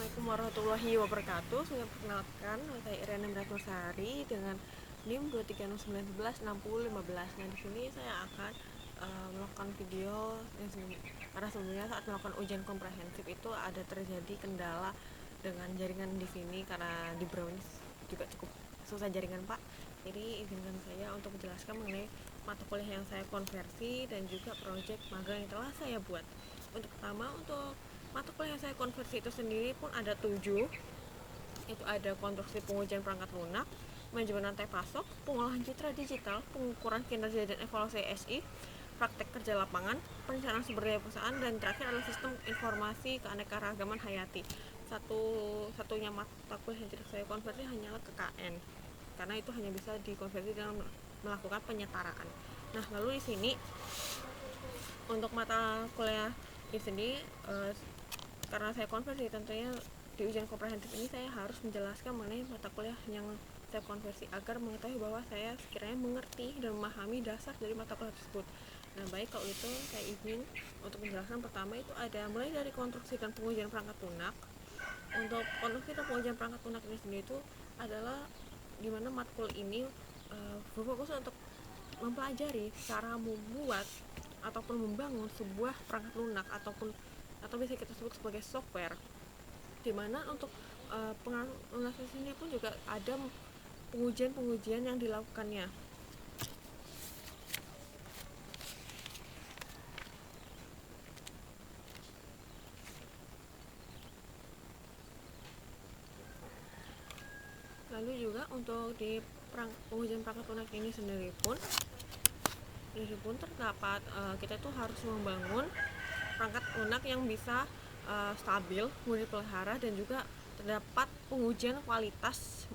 Assalamualaikum warahmatullahi wabarakatuh. Saya perkenalkan, saya Irena Miratusari dengan NIM 2369116. Nah, di sini saya akan melakukan video karena sebelumnya saat melakukan ujian komprehensif itu ada terjadi kendala dengan jaringan di sini karena di brownies juga cukup susah jaringan, Pak. Jadi izinkan saya untuk menjelaskan mengenai mata kuliah yang saya konversi dan juga proyek magang yang telah saya buat. Untuk mata kuliah yang saya konversi itu sendiri pun ada 7. Itu ada konstruksi pengujian perangkat lunak, manajemen rantai pasok, pengolahan citra digital, pengukuran kinerja dan evaluasi SI, praktek kerja lapangan, perencanaan sumber daya perusahaan, dan terakhir adalah sistem informasi keanekaragaman hayati. Satunya mata kuliah yang tidak saya konversi hanyalah KKN, karena itu hanya bisa dikonversi dengan melakukan penyetaraan. Nah, lalu di sini untuk mata kuliah di sini karena saya konversi, tentunya di ujian komprehensif ini saya harus menjelaskan mengenai mata kuliah yang saya konversi agar mengetahui bahwa saya sekiranya mengerti dan memahami dasar dari mata kuliah tersebut. Nah, baik, kalau itu saya izin untuk menjelaskan. Pertama itu ada mulai dari konstruksi dan pengujian perangkat lunak. Untuk konstruksi dan pengujian perangkat lunak ini sendiri itu adalah dimana matkul ini berfokus untuk mempelajari cara membuat ataupun membangun sebuah perangkat lunak atau bisa kita sebut sebagai software, dimana untuk perangkat lunak ini pun juga ada pengujian yang dilakukannya. Lalu juga untuk di pengujian perangkat lunak ini sendiri pun terdapat kita itu harus membangun perangkat lunak yang bisa stabil, mudah dipelihara, dan juga terdapat pengujian kualitas,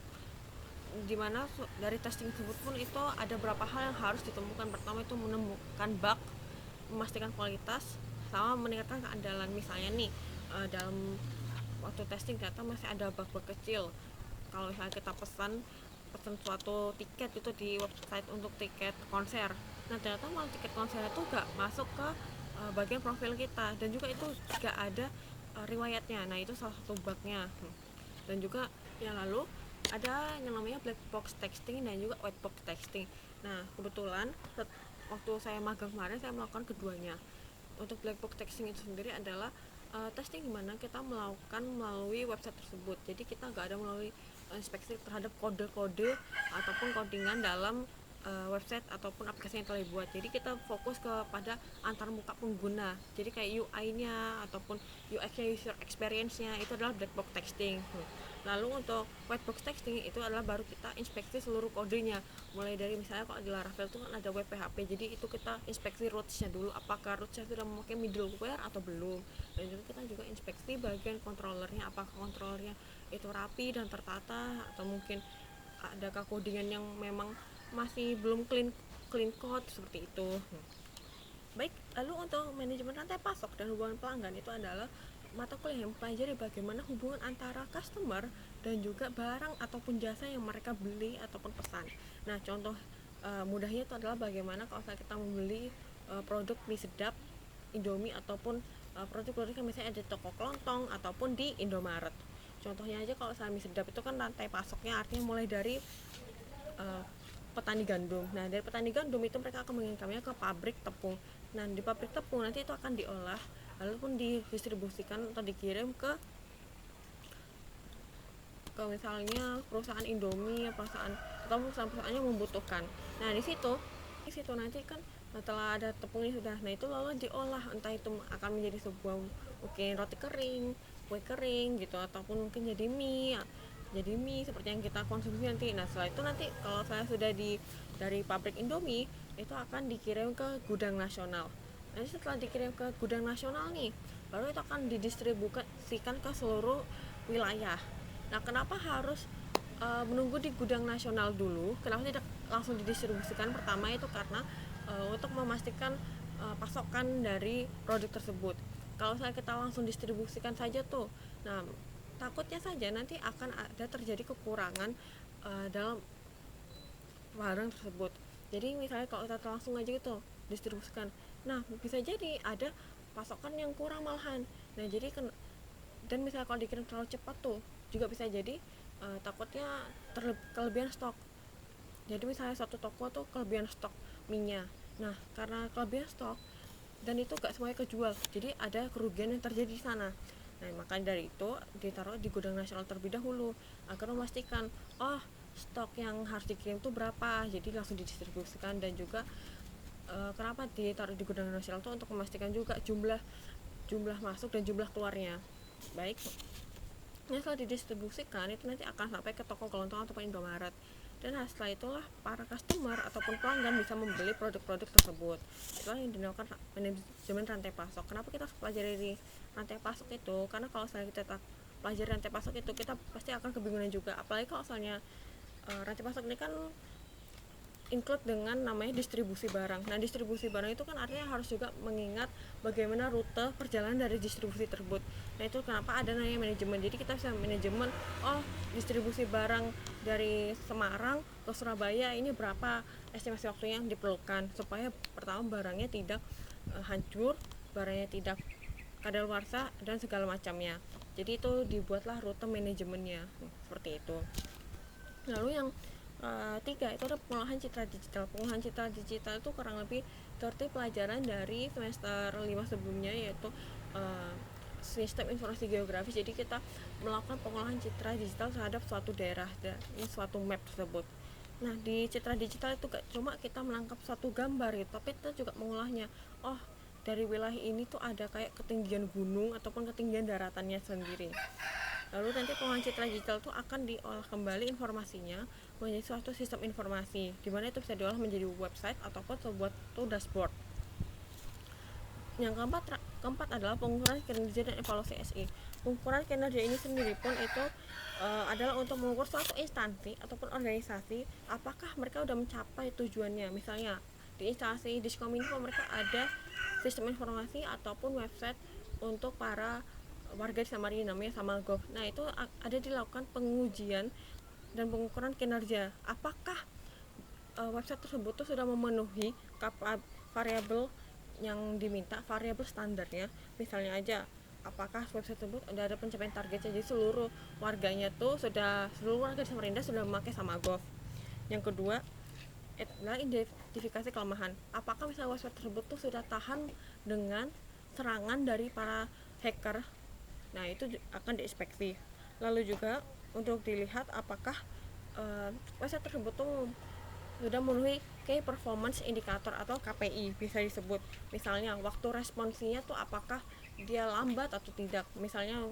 dimana dari testing tersebut pun itu ada beberapa hal yang harus ditemukan. Pertama itu menemukan bug, memastikan kualitas, sama meningkatkan keandalan. Misalnya nih, dalam waktu testing ternyata masih ada bug-bug kecil. Kalau misalnya kita pesan suatu tiket itu di website untuk tiket konser, nah ternyata malah tiket konser itu gak masuk ke bagian profil kita, dan juga itu gak ada riwayatnya. Nah, itu salah satu bugnya. Dan juga yang lalu ada yang namanya black box texting dan juga white box texting. Nah, kebetulan waktu saya magang kemarin saya melakukan keduanya. Untuk black box texting itu sendiri adalah testing dimana kita melakukan melalui website tersebut. Jadi kita nggak ada melalui inspeksi terhadap kode-kode ataupun codingan dalam website ataupun aplikasi yang telah dibuat. Jadi kita fokus kepada antar muka pengguna. Jadi kayak UI-nya ataupun UX-nya, user experience-nya, itu adalah black box texting. Lalu untuk white box texting itu adalah baru kita inspeksi seluruh kodenya, mulai dari misalnya kalau di Laravel itu kan ada web PHP, jadi itu kita inspeksi roots-nya dulu, apakah roots-nya sudah memakai middleware atau belum. Dan juga kita juga inspeksi bagian controllernya, apakah controllernya itu rapi dan tertata, atau mungkin adakah codingan yang memang masih belum clean code seperti itu. Baik, lalu untuk manajemen rantai pasok dan hubungan pelanggan itu adalah mata kuliah yang mempelajari bagaimana hubungan antara customer dan juga barang ataupun jasa yang mereka beli ataupun pesan. Nah, contoh mudahnya itu adalah bagaimana kalau kita membeli produk mie sedap, Indomie, ataupun produk-produk yang misalnya ada di toko kelontong ataupun di Indomaret. Contohnya aja kalau mie sedap itu kan rantai pasoknya artinya mulai dari petani gandum. Nah, dari petani gandum itu mereka akan mengirimkannya ke pabrik tepung. Nah, di pabrik tepung nanti itu akan diolah, lalu pun didistribusikan atau dikirim ke misalnya perusahaan Indomie, perusahaan yang membutuhkan. Nah, di situ nanti kan setelah ada tepungnya sudah, nah itu lalu diolah, entah itu akan menjadi sebuah mungkin roti kering, kue kering gitu, ataupun mungkin jadi mie seperti yang kita konsumsi nanti. Nah, setelah itu nanti kalau saya sudah dari pabrik Indomie itu akan dikirim ke gudang nasional. Nanti setelah dikirim ke gudang nasional nih, baru itu akan didistribusikan ke seluruh wilayah. Nah, kenapa harus menunggu di gudang nasional dulu? Kenapa tidak langsung didistribusikan? Pertama itu karena untuk memastikan pasokan dari produk tersebut. Kalau kita langsung distribusikan saja tuh, nah takutnya saja nanti akan ada terjadi kekurangan dalam barang tersebut. Jadi misalnya kalau kita langsung aja gitu distribusikan, nah bisa jadi ada pasokan yang kurang malahan. Nah, jadi Dan misalnya kalau dikirim terlalu cepat tuh juga bisa jadi takutnya kelebihan stok. Jadi misalnya satu toko tuh kelebihan stok minyak, nah karena kelebihan stok dan itu gak semuanya kejual, jadi ada kerugian yang terjadi di sana. Nah makanya dari itu ditaruh di gudang nasional terlebih dahulu agar memastikan stok yang harus dikirim tuh berapa, jadi langsung didistribusikan. Dan juga kenapa ditaruh di gudang nasional tuh untuk memastikan juga jumlah masuk dan jumlah keluarnya baik. Nah setelah didistribusikan itu nanti akan sampai ke toko kelontong ataupun Indomaret, dan setelah itulah para customer ataupun pelanggan bisa membeli produk-produk tersebut. Itulah yang dinamakan manajemen rantai pasok. Kenapa kita harus pelajari di rantai pasok itu? Karena kalau misalnya kita pelajari rantai pasok itu, kita pasti akan kebingungan juga, apalagi kalau misalnya rantai pasok ini kan include dengan namanya distribusi barang. Nah distribusi barang itu kan artinya harus juga mengingat bagaimana rute perjalanan dari distribusi tersebut. Nah itu kenapa ada namanya manajemen. Jadi kita bisa manajemen, distribusi barang dari Semarang ke Surabaya ini berapa estimasi waktunya yang diperlukan, supaya pertama barangnya tidak hancur, barangnya tidak kadaluarsa dan segala macamnya. Jadi itu dibuatlah rute manajemennya seperti itu. Lalu yang tiga itu ada pengolahan citra digital. Pengolahan citra digital itu kurang lebih seperti pelajaran dari semester 5 sebelumnya, yaitu sistem informasi geografis. Jadi kita melakukan pengolahan citra digital terhadap suatu daerah dan suatu map tersebut. Nah di citra digital itu gak cuma kita menangkap suatu gambar gitu, tapi kita juga mengolahnya. Dari wilayah ini tuh ada kayak ketinggian gunung ataupun ketinggian daratannya sendiri. Lalu nanti pengolahan citra digital itu akan diolah kembali informasinya menjadi suatu sistem informasi, di mana itu bisa diolah menjadi website ataupun sebuah dashboard. Yang keempat adalah pengukuran kinerja dan evaluasi SI. Pengukuran kinerja ini sendiri pun itu adalah untuk mengukur suatu instansi ataupun organisasi apakah mereka sudah mencapai tujuannya. Misalnya di instansi Diskominfo mereka ada sistem informasi ataupun website untuk para warga di Samarinda namanya Samagov. Nah itu ada dilakukan pengujian dan pengukuran kinerja, apakah website tersebut tuh sudah memenuhi variabel yang diminta, variabel standarnya. Misalnya aja apakah website tersebut udah ada pencapaian targetnya, jadi seluruh warga di Samarinda sudah memakai Samagov. Yang kedua adalah identifikasi kelemahan, apakah misalnya website tersebut tuh sudah tahan dengan serangan dari para hacker. Nah itu akan diinspeksi. Lalu juga untuk dilihat apakah website tersebut tuh sudah memenuhi Key Performance Indicator atau KPI bisa disebut. Misalnya waktu responsinya tuh apakah dia lambat atau tidak. Misalnya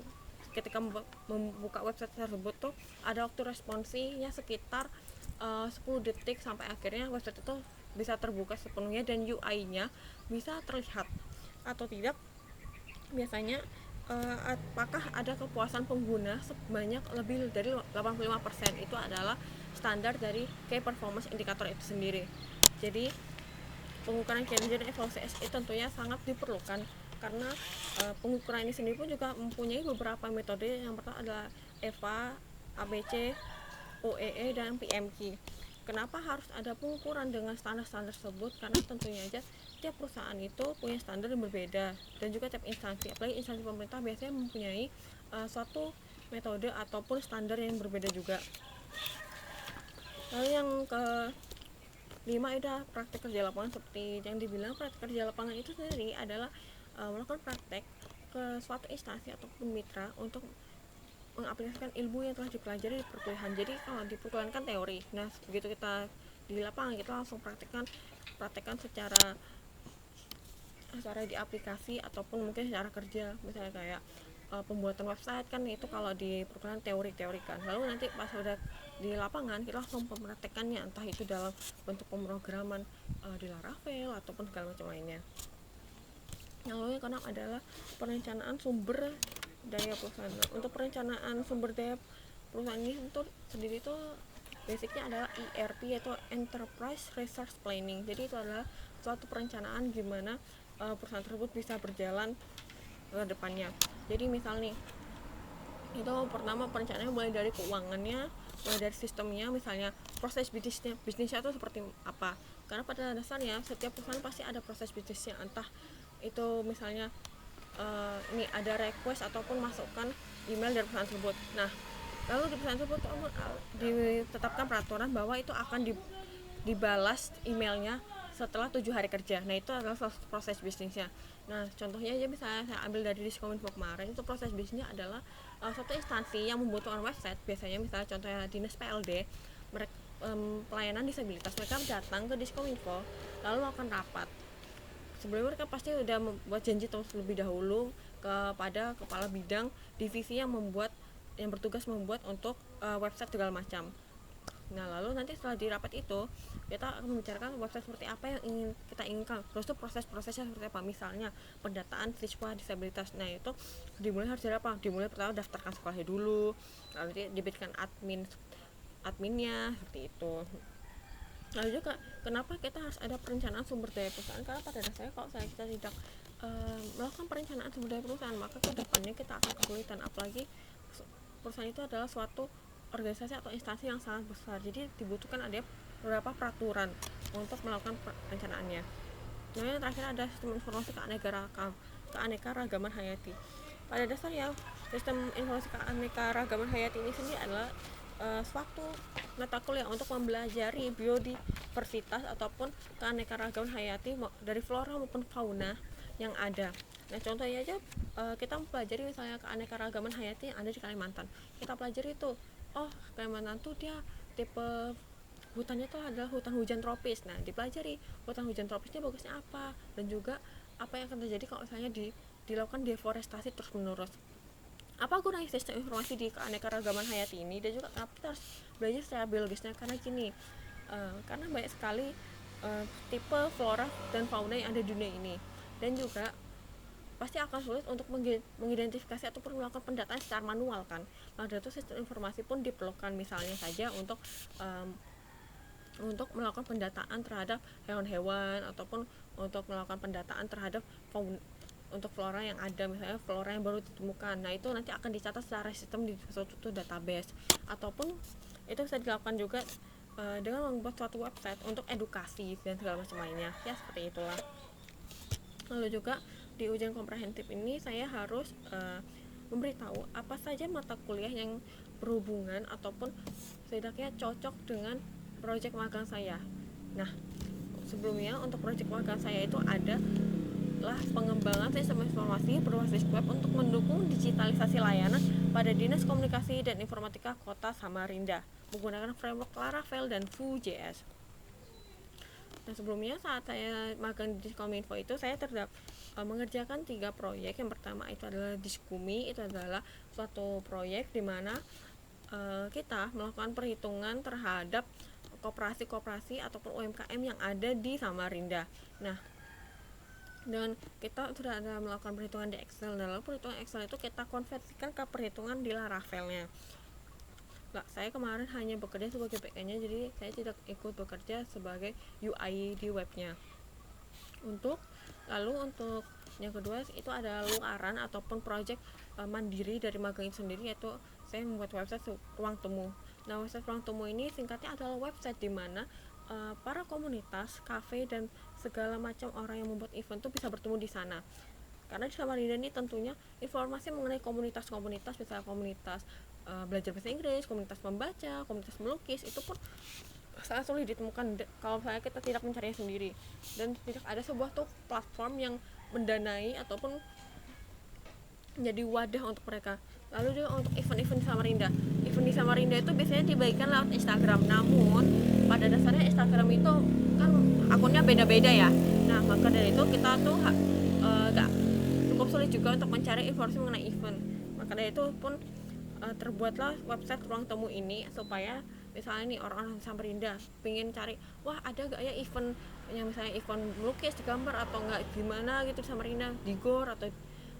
ketika membuka website tersebut tuh ada waktu responsinya sekitar 10 detik sampai akhirnya website itu bisa terbuka sepenuhnya dan UI-nya bisa terlihat atau tidak. Biasanya apakah ada kepuasan pengguna sebanyak lebih dari 85%. Itu adalah standar dari Key Performance Indicator itu sendiri. Jadi pengukuran kinerja dan evaluasi SI tentunya sangat diperlukan karena pengukuran ini sendiri pun juga mempunyai beberapa metode. Yang pertama adalah EVA, ABC, OEE, dan PMQ. Kenapa harus ada pengukuran dengan standar-standar tersebut? Karena tentunya aja tiap perusahaan itu punya standar yang berbeda, dan juga tiap instansi, apalagi instansi pemerintah biasanya mempunyai suatu metode ataupun standar yang berbeda juga. Lalu yang kelima ada praktek kerja lapangan. Seperti yang dibilang, praktek kerja lapangan itu sendiri adalah melakukan praktek ke suatu instansi ataupun mitra untuk mengaplikasikan ilmu yang telah dipelajari di perkuliahan. Jadi kalau di perkuliahan kan teori, nah begitu kita di lapangan kita langsung praktekkan secara di aplikasi ataupun mungkin secara kerja. Misalnya kayak pembuatan website kan itu kalau di perkuliahan teori kan, lalu nanti pas udah di lapangan kita langsung mempraktekkannya, entah itu dalam bentuk pemrograman di Laravel ataupun segala macam lainnya. Lalu yang keenam adalah perencanaan sumber daya perusahaan. Untuk perencanaan sumber daya perusahaan ini itu sendiri itu basicnya adalah ERP, yaitu Enterprise Resource Planning. Jadi itu adalah suatu perencanaan gimana perusahaan tersebut bisa berjalan ke depannya. Jadi misal nih, itu pertama perencanaannya mulai dari keuangannya, mulai dari sistemnya, misalnya proses bisnisnya itu seperti apa. Karena pada dasarnya setiap perusahaan pasti ada proses bisnisnya, entah itu misalnya ini ada request ataupun masukan email dari perusahaan tersebut. Nah, lalu di perusahaan tersebut ditetapkan peraturan bahwa itu akan dibalas emailnya setelah 7 hari kerja. Nah, itu adalah proses bisnisnya. Nah, contohnya aja misalnya saya ambil dari Diskominfo kemarin, itu proses bisnisnya adalah suatu instansi yang membutuhkan website, biasanya misalnya contohnya dinas PLD, mereka pelayanan disabilitas, mereka datang ke Diskominfo lalu melakukan rapat. Sebelumnya mereka pasti sudah membuat janji terlebih dahulu kepada kepala bidang divisi yang bertugas membuat untuk website segala macam. Nah, lalu nanti setelah di rapat itu kita akan membicarakan website seperti apa yang ingin kita inginkan. Terus itu proses-prosesnya seperti apa, misalnya pendataan siswa disabilitas. Nah, itu dimulai harus dari apa? Dimulai pertama daftarkan sekolahnya dulu, lalu diberikan adminnya seperti itu. Lalu juga kenapa kita harus ada perencanaan sumber daya perusahaan, karena pada dasarnya kalau kita tidak melakukan perencanaan sumber daya perusahaan, maka kedepannya kita akan kesulitan. Apalagi perusahaan itu adalah suatu organisasi atau instansi yang sangat besar, jadi dibutuhkan ada beberapa peraturan untuk melakukan perencanaannya. Nah, yang terakhir ada sistem informasi keanekaragaman hayati. Pada dasarnya sistem informasi keanekaragaman hayati ini sendiri adalah suatu mata kuliah untuk mempelajari biodiversitas ataupun keanekaragaman hayati dari flora maupun fauna yang ada. Nah, contohnya aja kita mempelajari misalnya keanekaragaman hayati yang ada di Kalimantan. Kita pelajari itu, Kalimantan tuh dia tipe hutannya itu adalah hutan hujan tropis. Nah, dipelajari hutan hujan tropisnya bagusnya apa, dan juga apa yang akan terjadi kalau misalnya dilakukan deforestasi terus menerus. Apa gunanya sistem informasi di keanekaragaman hayati ini, dan juga kenapa kita harus belajar secara biologisnya, karena gini, karena banyak sekali tipe flora dan fauna yang ada di dunia ini, dan juga pasti akan sulit untuk mengidentifikasi ataupun melakukan pendataan secara manual kan. Nah, dari itu sistem informasi pun diperlukan, misalnya saja untuk melakukan pendataan terhadap hewan-hewan ataupun untuk melakukan pendataan terhadap untuk flora yang ada, misalnya flora yang baru ditemukan. Nah, itu nanti akan dicatat secara sistem di suatu database, ataupun itu bisa dilakukan juga dengan membuat suatu website untuk edukasi dan segala macam lainnya. Ya, seperti itulah. Lalu juga di ujian komprehensif ini saya harus memberitahu apa saja mata kuliah yang berhubungan ataupun setidaknya cocok dengan proyek magang saya. Nah, sebelumnya untuk proyek magang saya itu adalah pengembangan sistem informasi berbasis web untuk mendukung digitalisasi layanan pada Dinas Komunikasi dan Informatika Kota Samarinda menggunakan framework Laravel dan Vue.js. Nah, sebelumnya saat saya magang di Diskominfo itu saya mengerjakan 3 proyek. Yang pertama itu adalah Diskumi, itu adalah suatu proyek di mana kita melakukan perhitungan terhadap koperasi-koperasi ataupun UMKM yang ada di Samarinda. Nah, dengan kita sudah ada melakukan perhitungan di Excel, dan lalu perhitungan Excel itu kita konversikan ke perhitungan di Laravelnya. Saya kemarin hanya bekerja sebagai backend-nya, jadi saya tidak ikut bekerja sebagai UI di webnya. Lalu untuk yang kedua itu ada luaran ataupun project mandiri dari magang itu sendiri, yaitu saya membuat website Ruang Temu. Nah, website Ruang Temu ini singkatnya adalah website di mana para komunitas, kafe, dan segala macam orang yang membuat event itu bisa bertemu di sana. Karena di Samarinda ini tentunya informasi mengenai komunitas-komunitas, misalnya komunitas belajar bahasa Inggris, komunitas membaca, komunitas melukis, itu pun sangat sulit ditemukan kalau misalnya kita tidak mencarinya sendiri, dan tidak ada sebuah platform yang mendanai ataupun menjadi wadah untuk mereka. Lalu juga untuk event-event di Samarinda itu biasanya dibagikan lewat Instagram, namun pada dasarnya Instagram itu kan akunnya beda-beda ya. Nah, maka dari itu kita tuh gak cukup sulit juga untuk mencari informasi mengenai event. Maka dari itu pun terbuatlah website Ruang Temu ini, supaya misalnya nih orang-orang Samarinda pengen cari, wah ada gak ya event yang misalnya event melukis di gambar atau enggak gimana gitu di Samarinda, di GOR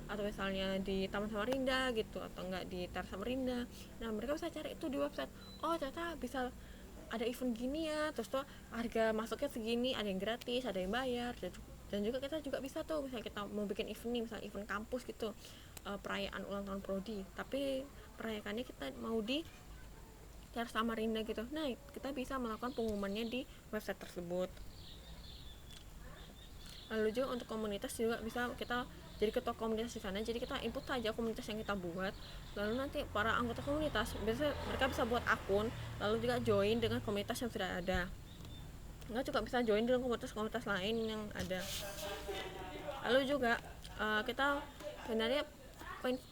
atau misalnya di Taman Samarinda gitu, atau enggak di Taman Samarinda. Nah, mereka bisa cari itu di website, ternyata bisa ada event gini ya, terus tuh harga masuknya segini, ada yang gratis, ada yang bayar, dan juga kita juga bisa tuh misalnya kita mau bikin event nih, misalnya event kampus gitu, perayaan ulang tahun prodi, tapi perayaannya kita mau di Taman Samarinda gitu. Nah, kita bisa melakukan pengumumannya di website tersebut. Lalu juga untuk komunitas juga bisa kita jadi ketua komunitas di sana. Jadi kita input saja komunitas yang kita buat, lalu nanti para anggota komunitas mereka bisa buat akun, lalu juga join dengan komunitas yang sudah ada. Mereka juga bisa join dengan komunitas-komunitas lain yang ada. Lalu juga kita sebenarnya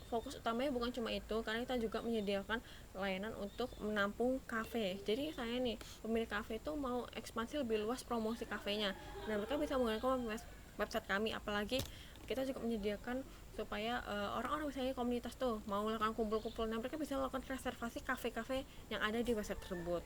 fokus utamanya bukan cuma itu, karena kita juga menyediakan layanan untuk menampung kafe. Jadi saya nih, pemilik kafe itu mau ekspansi lebih luas promosi kafenya, nah mereka bisa menggunakan website kami. Apalagi kita juga menyediakan supaya orang-orang misalnya komunitas tuh mau melakukan kumpul-kumpul, nah mereka bisa melakukan reservasi kafe-kafe yang ada di website tersebut.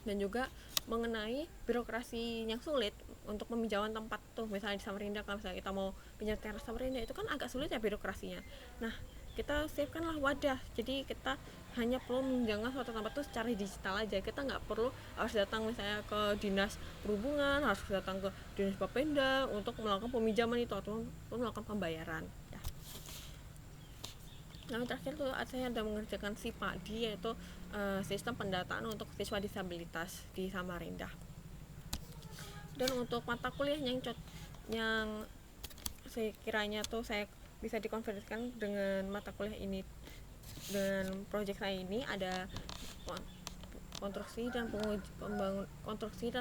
Dan juga mengenai birokrasi yang sulit untuk peminjaman tempat tuh, misalnya di Samarinda, kalau misalnya kita mau pinjam teras Samarinda itu kan agak sulit ya birokrasinya. Nah, kita siapkanlah wadah, jadi kita hanya perlu meminjamkan suatu tempat tuh secara digital aja. Kita nggak perlu harus datang misalnya ke dinas perhubungan, harus datang ke dinas Bapenda untuk melakukan peminjaman itu atau melakukan pembayaran ya. Nah, terakhir tuh saya ada mengerjakan SIPADI, yaitu sistem pendataan untuk siswa disabilitas di Samarinda. Dan untuk mata kuliah yang sekiranya tuh saya bisa dikonversikan dengan mata kuliah ini, dengan proyek saya ini, ada konstruksi dan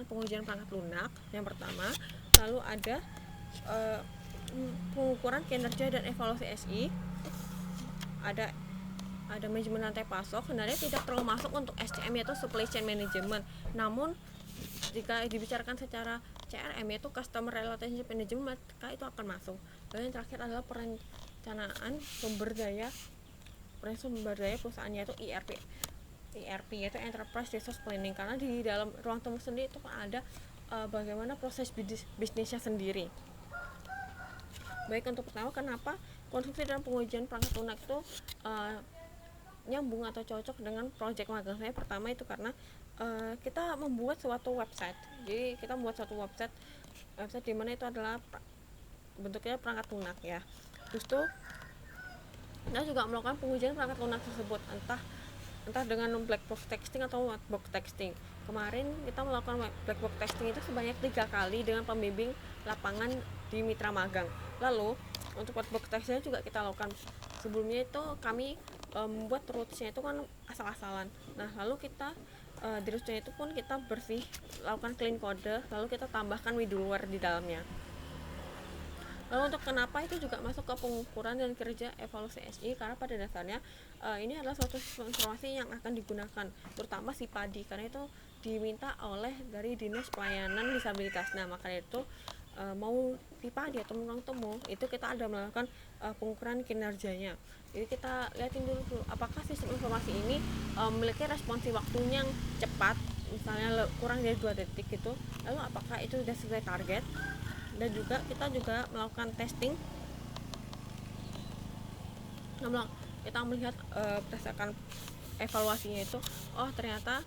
pengujian perangkat lunak yang pertama, lalu ada pengukuran kinerja dan evaluasi SI, ada manajemen rantai pasok. Sebenarnya tidak terlalu masuk untuk SCM, yaitu supply chain management, namun jika dibicarakan secara CRM, yaitu customer relationship management, maka itu akan masuk. Dan yang terakhir adalah perencanaan sumber daya perusahaan, yaitu ERP, yaitu Enterprise Resource Planning, karena di dalam ruang temu sendiri itu ada bagaimana proses bisnisnya sendiri. Baik, untuk pertama, kenapa konstruksi dan pengujian perangkat lunak itu nyambung atau cocok dengan proyek magang saya? Pertama itu karena kita membuat suatu website. Jadi kita membuat suatu website di mana itu adalah bentuknya perangkat lunak ya. Terus tuh kita juga melakukan pengujian perangkat lunak tersebut, entah dengan black box testing atau white box testing. Kemarin kita melakukan black box testing itu sebanyak 3 kali dengan pembimbing lapangan di mitra magang. Lalu untuk white box testingnya juga kita lakukan. Sebelumnya itu kami membuat rootsnya itu kan asal-asalan. Nah, lalu kita di rootsnya itu pun kita lakukan clean code, lalu kita tambahkan middleware di dalamnya. Lalu untuk kenapa itu juga masuk ke pengukuran dan kerja evaluasi SI, karena pada dasarnya ini adalah suatu informasi yang akan digunakan, terutama SIPADI, karena itu diminta oleh dari Dinas Pelayanan Disabilitas. Nah, makanya itu mau SIPADI atau ruang temu itu kita ada melakukan pengukuran kinerjanya. Jadi kita lihatin dulu apakah sistem informasi ini memiliki responsi waktunya yang cepat, misalnya kurang dari 2 detik gitu, lalu apakah itu sudah sesuai target. Dan juga kita melakukan testing, kita melihat berdasarkan evaluasinya itu, ternyata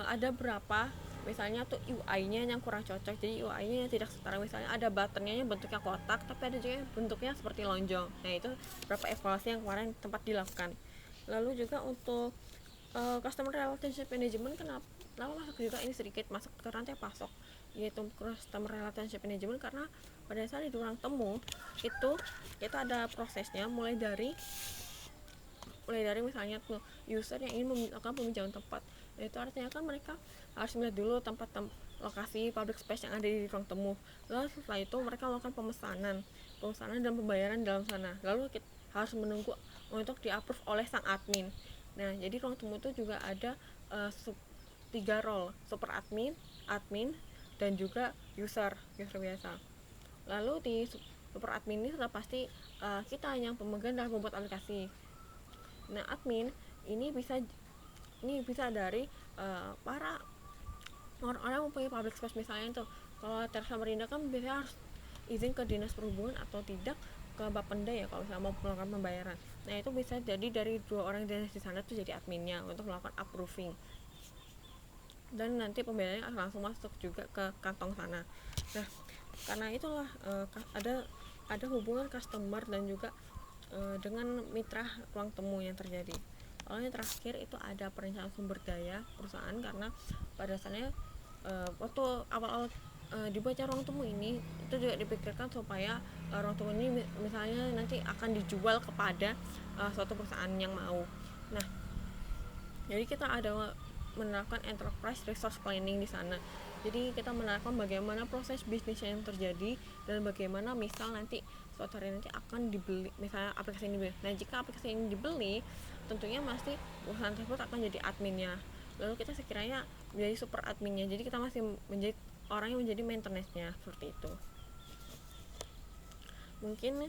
ada berapa misalnya tuh UI-nya yang kurang cocok, jadi UI-nya yang tidak setara, misalnya ada buttonnya yang bentuknya kotak tapi ada juga yang bentuknya seperti lonjong. Nah, itu berapa evaluasi yang kemarin tempat dilakukan. Lalu juga untuk customer relationship management, kenapa masuk juga ini sedikit masuk ke rantai pasok, yaitu customer relationship management, karena pada saat di ruang temu itu kita ada prosesnya, mulai dari misalnya tuh user yang ingin melakukan peminjaman tempat. Itu artinya kan mereka harus melihat dulu tempat lokasi public space yang ada di ruang temu. Lalu setelah itu mereka melakukan pemesanan dan pembayaran dalam sana. Lalu kita harus menunggu untuk di-approve oleh sang admin. Nah, jadi ruang temu itu juga ada 3 role, super admin, dan juga user biasa. Lalu di super admin ini sudah pasti kita yang pemegang dalam membuat aplikasi. Nah, admin ini bisa dari para orang-orang yang mempunyai public space, misalnya tuh kalau Teras Samarinda kan biasanya harus izin ke dinas perhubungan atau tidak ke Bapenda ya kalau misalnya mau melakukan pembayaran. Nah, itu bisa jadi dari 2 orang dinas di sana tuh jadi adminnya untuk melakukan approving, dan nanti pembayarannya akan langsung masuk juga ke kantong sana. Nah, karena itulah ada hubungan customer dan juga dengan mitra ruang temu yang terjadi. Lalu yang terakhir itu ada perencanaan sumber daya perusahaan, karena pada dasarnya waktu awal-awal dibaca ruang tunggu ini itu juga dipikirkan supaya ruang tunggu ini misalnya nanti akan dijual kepada suatu perusahaan yang mau. Nah, jadi kita ada menerapkan enterprise resource planning di sana. Jadi kita menerapkan bagaimana proses bisnisnya yang terjadi dan bagaimana misal nanti suatu hari nanti akan dibeli, misalnya aplikasi ini dibeli. Nah, jika aplikasi ini dibeli, tentunya pasti perusahaan tersebut akan jadi adminnya. Lalu kita sekiranya menjadi super adminnya. Jadi kita masih menjadi orang yang menjadi maintenance-nya, seperti itu. Mungkin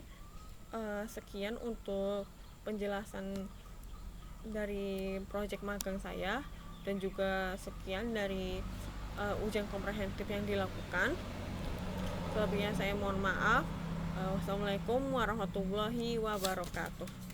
sekian untuk penjelasan dari project magang saya, dan juga sekian dari ujian komprehensif yang dilakukan. Selebihnya saya mohon maaf. Wassalamualaikum warahmatullahi wabarakatuh.